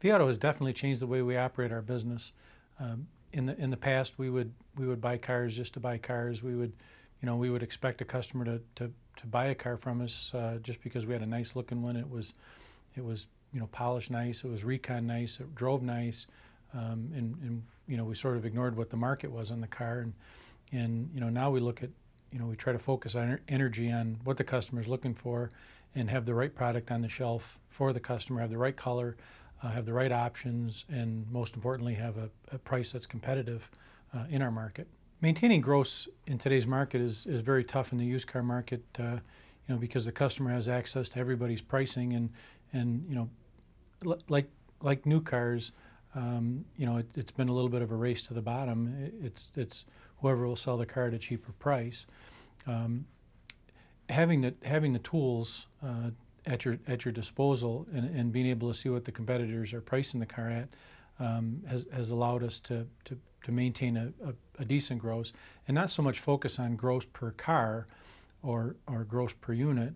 vAuto has definitely changed the way we operate our business. In the past, we would buy cars just to buy cars. We would expect a customer to buy a car from us just because we had a nice looking one. It was polished nice. It was recon nice. It drove nice, and we sort of ignored what the market was on the car. And now we look at we try to focus our energy on what the customer is looking for, and have the right product on the shelf for the customer, have the right color, have the right options, and most importantly, have a price that's competitive in our market. Maintaining gross in today's market is very tough in the used car market, because the customer has access to everybody's pricing, and like new cars, it's been a little bit of a race to the bottom. It's whoever will sell the car at a cheaper price. Having the tools at your disposal and being able to see what the competitors are pricing the car at has allowed us to maintain a decent gross, and not so much focus on gross per car or gross per unit,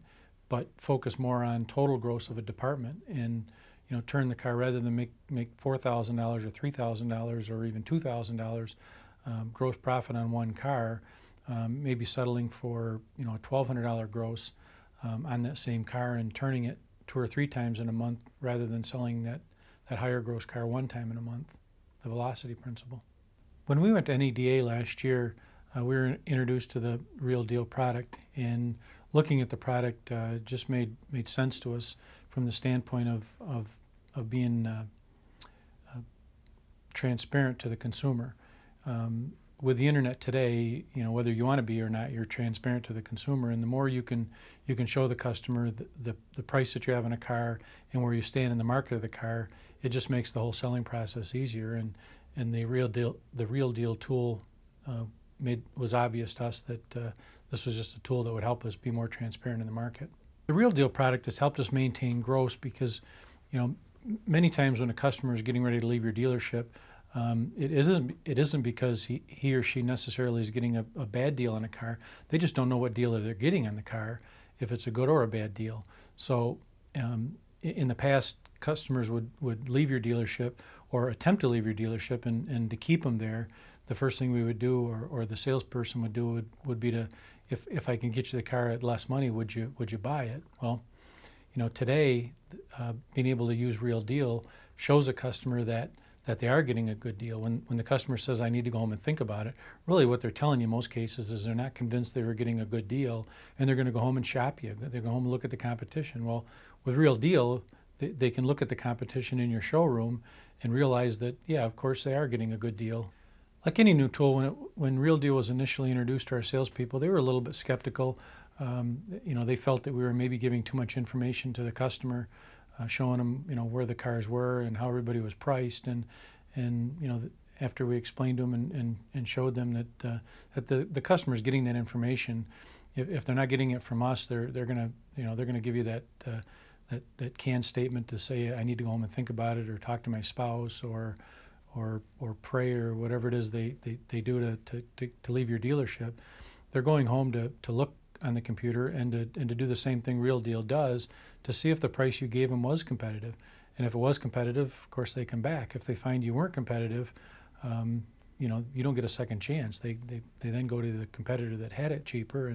but focus more on total gross of a department, and turn the car, rather than make $4,000 or $3,000 or even $2,000 gross profit on one car, maybe settling for a $1,200 gross on that same car, and turning it 2 or 3 times in a month rather than selling that higher gross car one time in a month. The velocity principle. When we went to NADA last year, we were introduced to the Real Deal product, and looking at the product just made sense to us from the standpoint of being transparent to the consumer. With the internet today, whether you want to be or not, you're transparent to the consumer, and the more you can show the customer the price that you have in a car and where you stand in the market of the car, it just makes the whole selling process easier. And the Real Deal tool was obvious to us that this was just a tool that would help us be more transparent in the market. The Real Deal product has helped us maintain gross because, many times when a customer is getting ready to leave your dealership, it isn't because he or she necessarily is getting a bad deal on a car. They just don't know what deal they're getting on the car, if it's a good or a bad deal. So in the past, customers would leave your dealership or attempt to leave your dealership, and to keep them there, the first thing we would do, or the salesperson would do, would be to, if I can get you the car at less money, would you buy it? Well, today, being able to use Real Deal shows a customer that they are getting a good deal. When the customer says, I need to go home and think about it, really what they're telling you in most cases is they're not convinced they were getting a good deal, and they're going to go home and shop you. They go home and look at the competition. Well, with Real Deal, they can look at the competition in your showroom and realize that, yeah, of course they are getting a good deal. Like any new tool, when Real Deal was initially introduced to our salespeople, they were a little bit skeptical. They felt that we were maybe giving too much information to the customer, showing them, where the cars were and how everybody was priced, and after we explained to them and showed them that the customer's getting that information, if they're not getting it from us, they're gonna give you that canned statement to say, I need to go home and think about it, or talk to my spouse, or pray, or whatever it is they do to leave your dealership. They're going home to look on the computer and to do the same thing Real Deal does, to see if the price you gave them was competitive. And if it was competitive, of course they come back. If they find you weren't competitive, you don't get a second chance. They then go to the competitor that had it cheaper,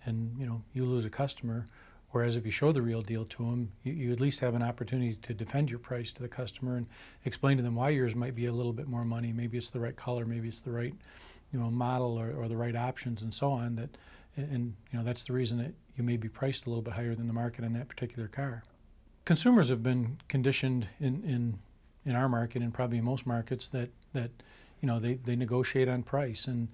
and you lose a customer. Whereas if you show the Real Deal to them, you at least have an opportunity to defend your price to the customer and explain to them why yours might be a little bit more money. Maybe it's the right color, maybe it's the right model, or the right options, and so on. That's the reason that you may be priced a little bit higher than the market on that particular car. Consumers have been conditioned in our market, and probably in most markets, that they negotiate on price, and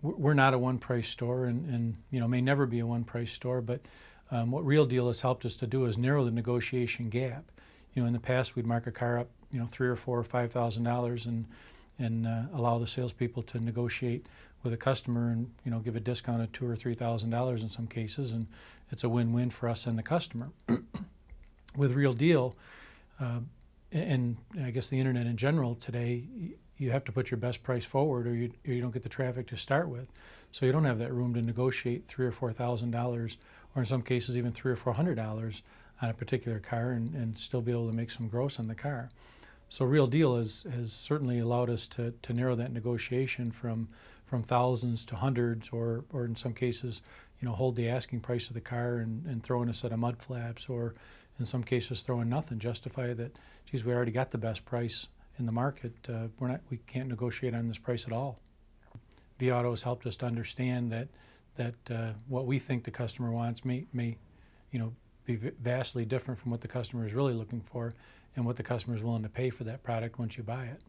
we're not a one-price store, and may never be a one-price store. But what Real Deal has helped us to do is narrow the negotiation gap. In the past, we'd mark a car up $3,000 or $4,000 or $5,000, and allow the salespeople to negotiate with a customer, and give a discount of $2,000 or $3,000 in some cases, and it's a win-win for us and the customer. With Real Deal, and I guess the internet in general today, you have to put your best price forward, or you don't get the traffic to start with. So you don't have that room to negotiate $3,000 or $4,000, or in some cases even $300 or $400 on a particular car and still be able to make some gross on the car. So Real Deal has certainly allowed us to narrow that negotiation from thousands to hundreds, or in some cases, hold the asking price of the car and throw in a set of mud flaps, or in some cases throw in nothing, justify that, geez, we already got the best price in the market. We can't negotiate on this price at all. vAuto has helped us to understand that what we think the customer wants may be vastly different from what the customer is really looking for, and what the customer is willing to pay for that product once you buy it.